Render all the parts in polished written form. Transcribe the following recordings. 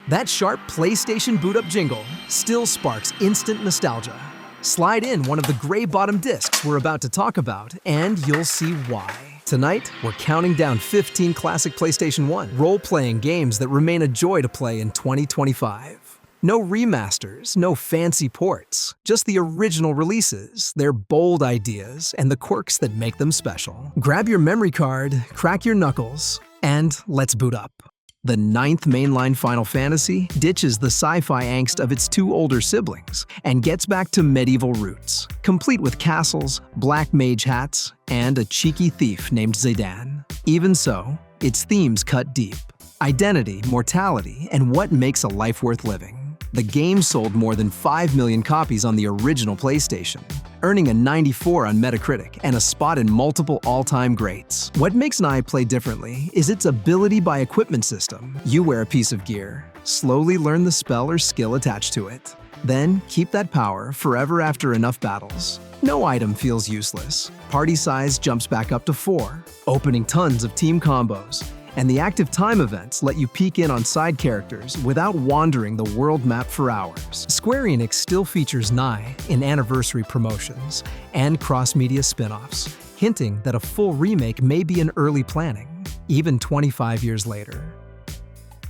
That sharp PlayStation boot-up jingle still sparks instant nostalgia. Slide in one of the gray-bottom discs we're about to talk about, and you'll see why. Tonight, we're counting down 15 classic PlayStation 1 role-playing games that remain a joy to play in 2025. No remasters, no fancy ports, just the original releases, their bold ideas, and the quirks that make them special. Grab your memory card, crack your knuckles, and let's boot up. The 9th mainline Final Fantasy ditches the sci-fi angst of its two older siblings and gets back to medieval roots, complete with castles, black mage hats, and a cheeky thief named Zidane. Even so, its themes cut deep. Identity, mortality, and what makes a life worth living. The game sold more than 5 million copies on the original PlayStation, earning a 94 on Metacritic and a spot in multiple all-time greats. What makes Nai play differently is its ability by equipment system. You wear a piece of gear, slowly learn the spell or skill attached to it, then keep that power forever after enough battles. No item feels useless. Party size jumps back up to 4, opening tons of team combos. And the active time events let you peek in on side characters without wandering the world map for hours. Square Enix still features Nai in anniversary promotions and cross-media spin-offs, hinting that a full remake may be in early planning, even 25 years later.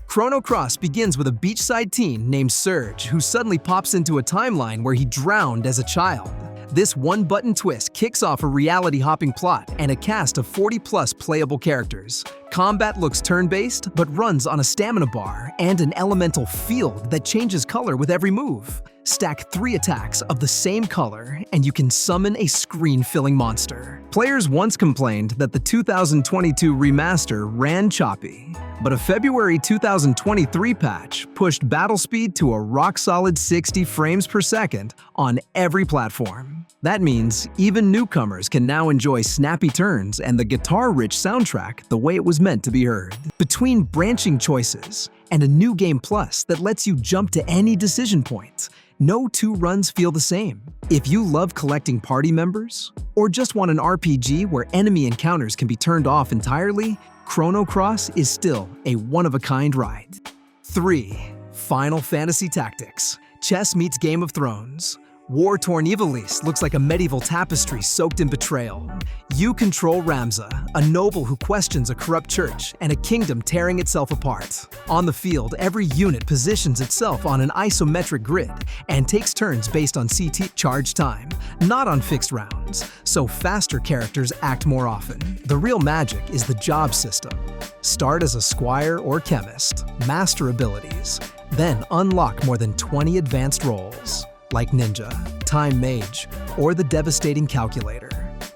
Chrono Cross begins with a beachside teen named Serge who suddenly pops into a timeline where he drowned as a child. This one-button twist kicks off a reality-hopping plot and a cast of 40-plus playable characters. Combat looks turn-based, but runs on a stamina bar and an elemental field that changes color with every move. Stack 3 attacks of the same color, and you can summon a screen-filling monster. Players once complained that the 2022 remaster ran choppy, but a February 2023 patch pushed battle speed to a rock-solid 60 frames per second on every platform. That means even newcomers can now enjoy snappy turns and the guitar-rich soundtrack the way it was meant to be heard. Between branching choices and a new game plus that lets you jump to any decision point, no two runs feel the same. If you love collecting party members, or just want an RPG where enemy encounters can be turned off entirely, Chrono Cross is still a one-of-a-kind ride. 3. Final Fantasy Tactics. Chess meets Game of Thrones. War-torn Ivalice looks like a medieval tapestry soaked in betrayal. You control Ramza, a noble who questions a corrupt church and a kingdom tearing itself apart. On the field, every unit positions itself on an isometric grid and takes turns based on CT charge time, not on fixed rounds, so faster characters act more often. The real magic is the job system. Start as a squire or chemist, master abilities, then unlock more than 20 advanced roles, like Ninja, Time Mage, or the Devastating Calculator,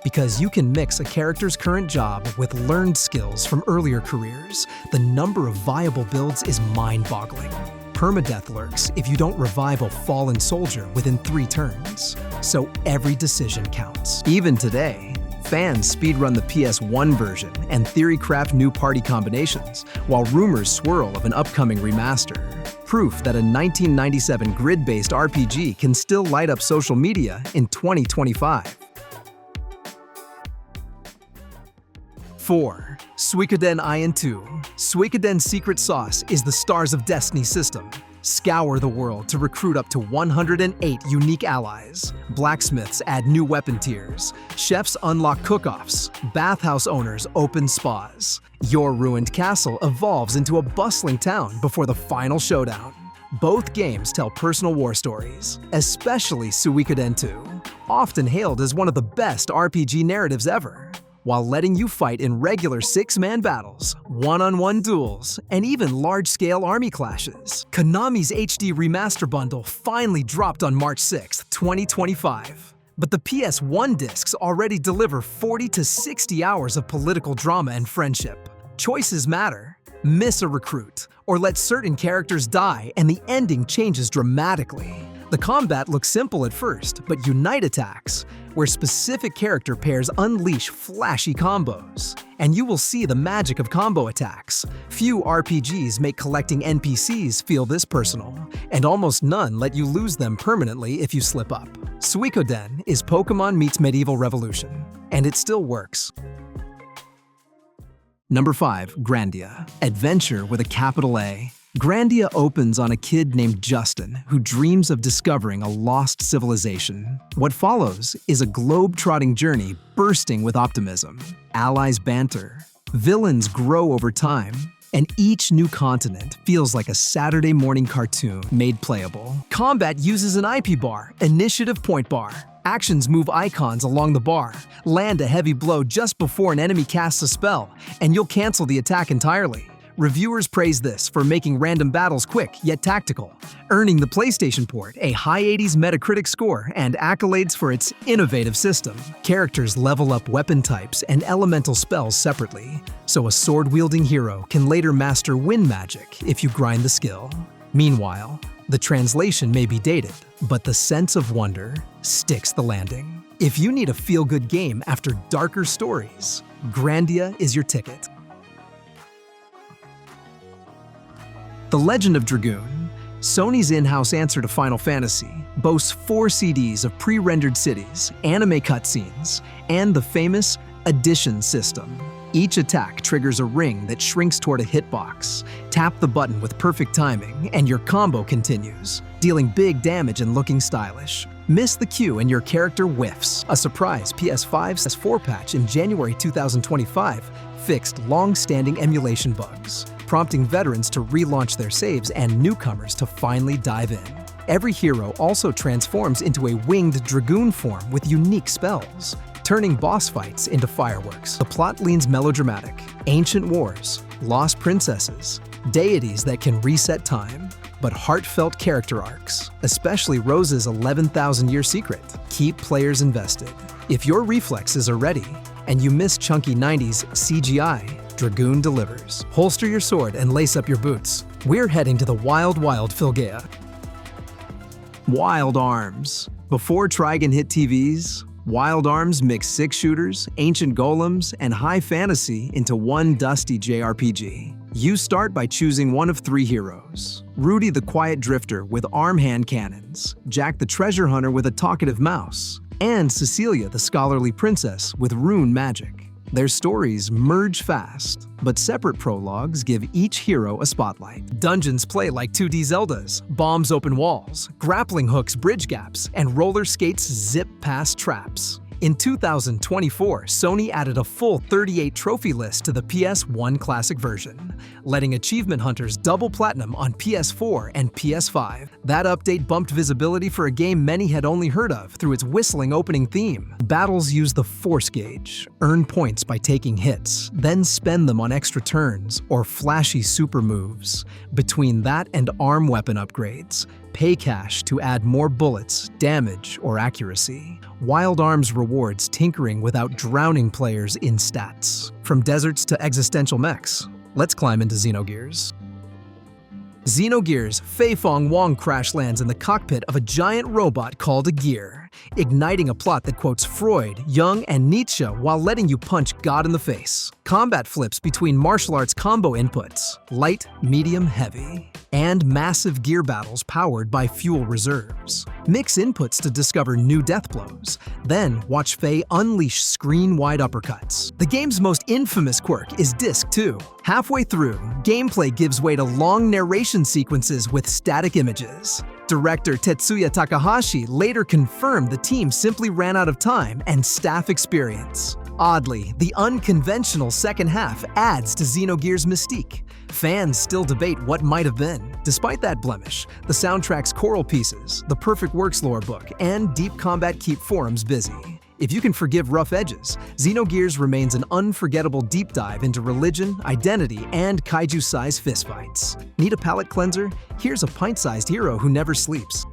because you can mix a character's current job with learned skills from earlier careers. The number of viable builds is mind-boggling. Permadeath lurks if you don't revive a fallen soldier within 3 turns, so every decision counts. Even today, fans speedrun the PS1 version and theory-craft new party combinations, while rumors swirl of an upcoming remaster. Proof that a 1997 grid-based RPG can still light up social media in 2025. 4. Suikoden Ion 2. Suikoden's secret sauce is the Stars of Destiny system. Scour the world to recruit up to 108 unique allies. Blacksmiths add new weapon tiers. Chefs unlock cook-offs. Bathhouse owners open spas. Your ruined castle evolves into a bustling town before the final showdown. Both games tell personal war stories, especially Suikoden 2, often hailed as one of the best RPG narratives ever, while letting you fight in regular 6-man battles, one-on-one duels, and even large-scale army clashes. Konami's HD Remaster Bundle finally dropped on March 6, 2025. But the PS1 discs already deliver 40 to 60 hours of political drama and friendship. Choices matter. Miss a recruit, or let certain characters die and the ending changes dramatically. The combat looks simple at first, but Unite attacks, where specific character pairs unleash flashy combos. And you will see the magic of combo attacks. Few RPGs make collecting NPCs feel this personal, and almost none let you lose them permanently if you slip up. Suikoden is Pokemon meets Medieval Revolution, and it still works. Number 5. Grandia. Adventure with a capital A. Grandia opens on a kid named Justin who dreams of discovering a lost civilization. What follows is a globe-trotting journey bursting with optimism. Allies banter, villains grow over time, and each new continent feels like a Saturday morning cartoon made playable. Combat uses an IP bar, initiative point bar. Actions move icons along the bar. Land a heavy blow just before an enemy casts a spell, and you'll cancel the attack entirely. Reviewers praise this for making random battles quick yet tactical, earning the PlayStation port a high 80s Metacritic score and accolades for its innovative system. Characters level up weapon types and elemental spells separately, so a sword-wielding hero can later master wind magic if you grind the skill. Meanwhile, the translation may be dated, but the sense of wonder sticks the landing. If you need a feel-good game after darker stories, Grandia is your ticket. The Legend of Dragoon, Sony's in-house answer to Final Fantasy, boasts 4 CDs of pre-rendered cities, anime cutscenes, and the famous addition system. Each attack triggers a ring that shrinks toward a hitbox. Tap the button with perfect timing, and your combo continues, dealing big damage and looking stylish. Miss the cue and your character whiffs. A surprise PS5's 4 patch in January 2025 fixed long-standing emulation bugs, prompting veterans to relaunch their saves and newcomers to finally dive in. Every hero also transforms into a winged dragoon form with unique spells, turning boss fights into fireworks. The plot leans melodramatic, ancient wars, lost princesses, deities that can reset time, but heartfelt character arcs, especially Rose's 11,000-year secret, keep players invested. If your reflexes are ready, and you miss chunky 90s CGI, Dragoon delivers. Holster your sword and lace up your boots. We're heading to the wild Filgaea. Wild Arms. Before Trigon hit TVs, Wild Arms mixed 6 shooters, ancient golems, and high fantasy into one dusty JRPG. You start by choosing one of 3 heroes. Rudy the Quiet Drifter with arm hand cannons, Jack the Treasure Hunter with a talkative mouse, and Cecilia the Scholarly Princess with rune magic. Their stories merge fast, but separate prologues give each hero a spotlight. Dungeons play like 2D Zeldas, bombs open walls, grappling hooks bridge gaps, and roller skates zip past traps. In 2024, Sony added a full 38 trophy list to the PS1 Classic version, letting achievement hunters double platinum on PS4 and PS5. That update bumped visibility for a game many had only heard of through its whistling opening theme. Battles use the force gauge, earn points by taking hits, then spend them on extra turns or flashy super moves. Between that and arm weapon upgrades, pay cash to add more bullets, damage, or accuracy. Wild Arms rewards tinkering without drowning players in stats. From deserts to existential mechs, let's climb into Xenogears. Xenogears, Fei Fong Wong crash lands in the cockpit of a giant robot called a gear, igniting a plot that quotes Freud, Jung, and Nietzsche while letting you punch God in the face. Combat flips between martial arts combo inputs, light, medium, heavy, and massive gear battles powered by fuel reserves. Mix inputs to discover new death blows, then watch Fei unleash screen-wide uppercuts. The game's most infamous quirk is Disc 2. Halfway through, gameplay gives way to long narration sequences with static images. Director Tetsuya Takahashi later confirmed the team simply ran out of time and staff experience. Oddly, the unconventional second half adds to Xenogears' mystique. Fans still debate what might have been. Despite that blemish, the soundtrack's choral pieces, the Perfect Works lore book, and Deep Combat keep forums busy. If you can forgive rough edges, Xenogears remains an unforgettable deep dive into religion, identity, and kaiju-sized fistfights. Need a palate cleanser? Here's a pint-sized hero who never sleeps.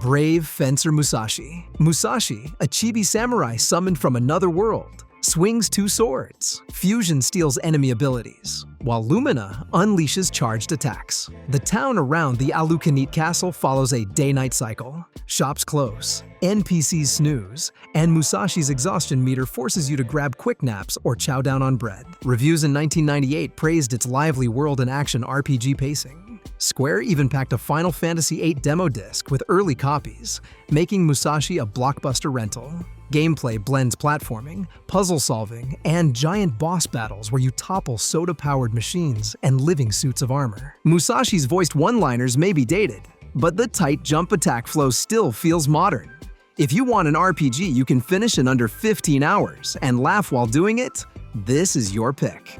Brave Fencer Musashi. Musashi, a chibi samurai summoned from another world, swings 2 swords. Fusion steals enemy abilities, while Lumina unleashes charged attacks. The town around the Alukanit castle follows a day-night cycle. Shops close, NPCs snooze, and Musashi's exhaustion meter forces you to grab quick naps or chow down on bread. Reviews in 1998 praised its lively world and action RPG pacing. Square even packed a Final Fantasy VIII demo disc with early copies, making Musashi a blockbuster rental. Gameplay blends platforming, puzzle solving, and giant boss battles where you topple soda-powered machines and living suits of armor. Musashi's voiced one-liners may be dated, but the tight jump attack flow still feels modern. If you want an RPG you can finish in under 15 hours and laugh while doing it, this is your pick.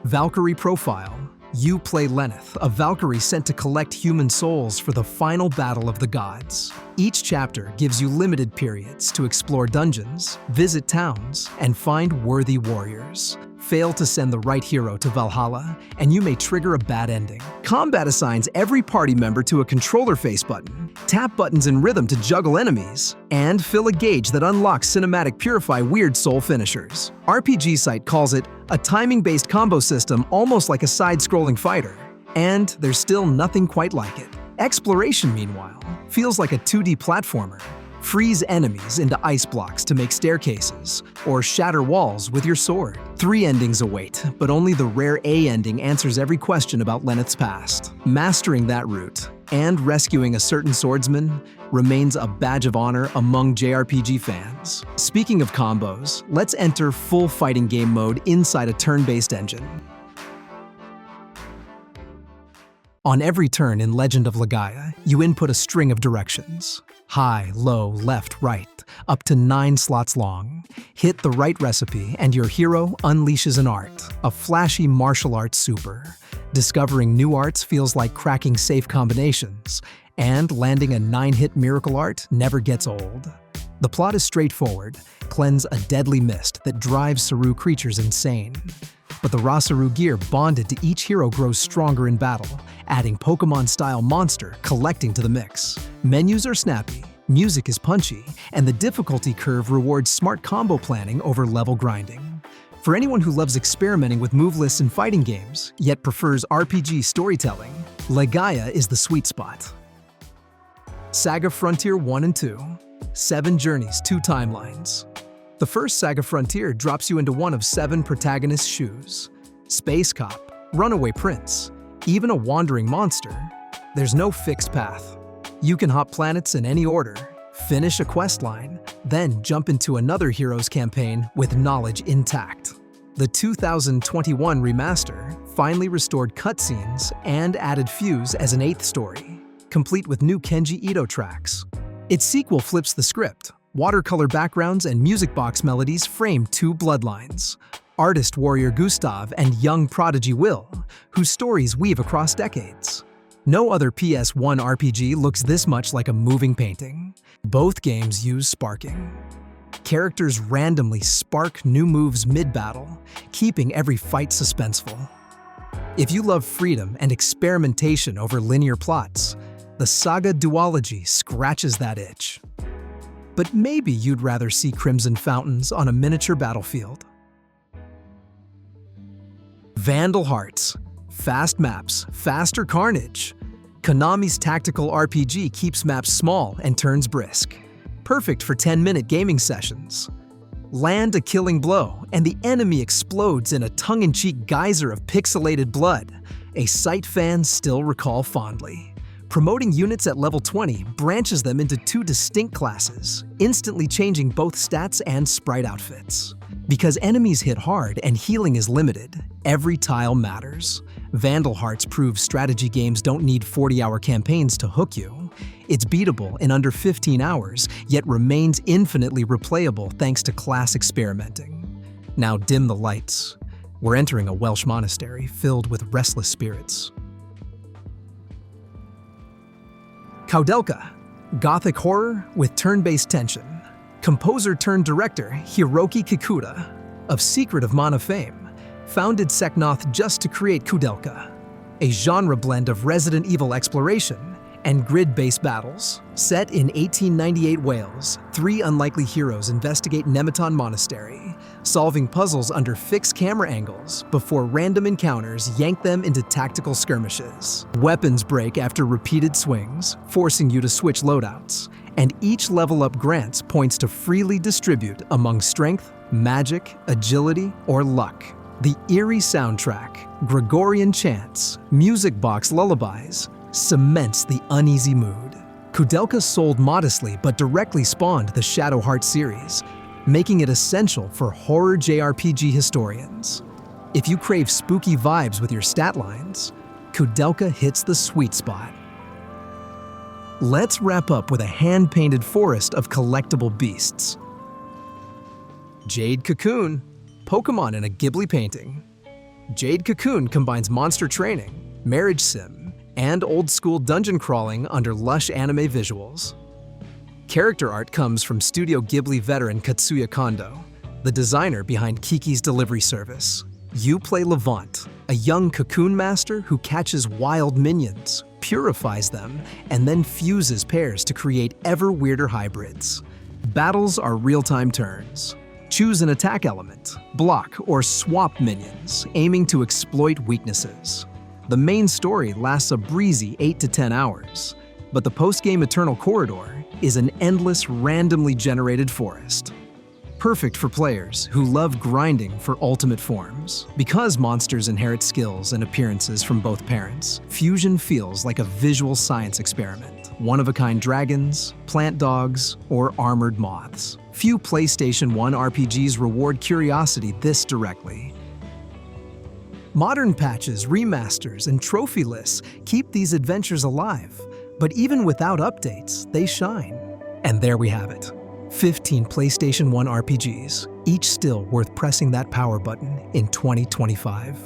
Valkyrie Profile. You play Lenneth, a Valkyrie sent to collect human souls for the final battle of the gods. Each chapter gives you limited periods to explore dungeons, visit towns, and find worthy warriors. Fail to send the right hero to Valhalla, and you may trigger a bad ending. Combat assigns every party member to a controller face button, tap buttons in rhythm to juggle enemies, and fill a gauge that unlocks cinematic purify weird soul finishers. RPG Site calls it a timing-based combo system almost like a side-scrolling fighter. And there's still nothing quite like it. Exploration, meanwhile, feels like a 2D platformer. Freeze enemies into ice blocks to make staircases, or shatter walls with your sword. 3 endings await, but only the rare A ending answers every question about Lenneth's past. Mastering that route, and rescuing a certain swordsman, remains a badge of honor among JRPG fans. Speaking of combos, let's enter full fighting game mode inside a turn-based engine. On every turn in Legend of Legaia, you input a string of directions. High, low, left, right, up to 9 slots long. Hit the right recipe and your hero unleashes an art, a flashy martial arts super. Discovering new arts feels like cracking safe combinations, and landing a 9-hit miracle art never gets old. The plot is straightforward: cleanse a deadly mist that drives Saru creatures insane. But the Rasaru gear bonded to each hero grows stronger in battle, adding Pokemon-style monster collecting to the mix. Menus are snappy, music is punchy, and the difficulty curve rewards smart combo planning over level grinding. For anyone who loves experimenting with move lists in fighting games, yet prefers RPG storytelling, Legaia is the sweet spot. Saga Frontier 1 and 2. 7 journeys, 2 timelines. The first Saga Frontier drops you into one of 7 protagonists' shoes. Space cop, runaway prince, even a wandering monster. There's no fixed path. You can hop planets in any order, finish a questline, then jump into another hero's campaign with knowledge intact. The 2021 remaster finally restored cutscenes and added Fuse as an 8th story, complete with new Kenji Ito tracks. Its sequel flips the script. Watercolor backgrounds and music box melodies frame 2 bloodlines: artist warrior Gustav and young prodigy Will, whose stories weave across decades. No other PS1 RPG looks this much like a moving painting. Both games use sparking. Characters randomly spark new moves mid-battle, keeping every fight suspenseful. If you love freedom and experimentation over linear plots, the Saga duology scratches that itch. But maybe you'd rather see crimson fountains on a miniature battlefield. Vandal Hearts. Fast maps, faster carnage. Konami's tactical RPG keeps maps small and turns brisk. Perfect for 10-minute gaming sessions. Land a killing blow, and the enemy explodes in a tongue-in-cheek geyser of pixelated blood, a sight fans still recall fondly. Promoting units at level 20 branches them into 2 distinct classes, instantly changing both stats and sprite outfits. Because enemies hit hard and healing is limited, every tile matters. Vandal Hearts proves strategy games don't need 40-hour campaigns to hook you. It's beatable in under 15 hours, yet remains infinitely replayable thanks to class experimenting. Now dim the lights. We're entering a Welsh monastery filled with restless spirits. Koudelka, gothic horror with turn-based tension. Composer turned director Hiroki Kikuta, of Secret of Mana fame, founded Seknoth just to create Koudelka, a genre blend of Resident Evil exploration and grid-based battles. Set in 1898 Wales, 3 unlikely heroes investigate Nemeton Monastery, solving puzzles under fixed camera angles before random encounters yank them into tactical skirmishes. Weapons break after repeated swings, forcing you to switch loadouts, and each level up grants points to freely distribute among strength, magic, agility, or luck. The eerie soundtrack, Gregorian chants, music box lullabies, cements the uneasy mood. Koudelka sold modestly but directly spawned the Shadow Hearts series, making it essential for horror JRPG historians. If you crave spooky vibes with your stat lines, Koudelka hits the sweet spot. Let's wrap up with a hand-painted forest of collectible beasts. Jade Cocoon, Pokemon in a Ghibli painting. Jade Cocoon combines monster training, marriage sim, and old-school dungeon crawling under lush anime visuals. Character art comes from Studio Ghibli veteran Katsuya Kondo, the designer behind Kiki's Delivery Service. You play Levant, a young cocoon master who catches wild minions, purifies them, and then fuses pairs to create ever weirder hybrids. Battles are real-time turns. Choose an attack element, block or swap minions, aiming to exploit weaknesses. The main story lasts a breezy 8 to 10 hours, but the post-game Eternal Corridor is an endless, randomly generated forest. Perfect for players who love grinding for ultimate forms. Because monsters inherit skills and appearances from both parents, Fusion feels like a visual science experiment. One-of-a-kind dragons, plant dogs, or armored moths. Few PlayStation 1 RPGs reward curiosity this directly. Modern patches, remasters, and trophy lists keep these adventures alive, but even without updates, they shine. And there we have it. 15 PlayStation 1 RPGs, each still worth pressing that power button in 2025.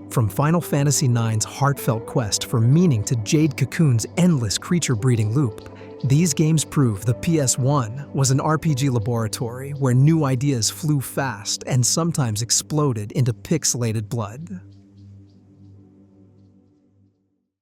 From Final Fantasy IX's heartfelt quest for meaning to Jade Cocoon's endless creature-breeding loop, these games prove the PS1 was an RPG laboratory where new ideas flew fast and sometimes exploded into pixelated blood.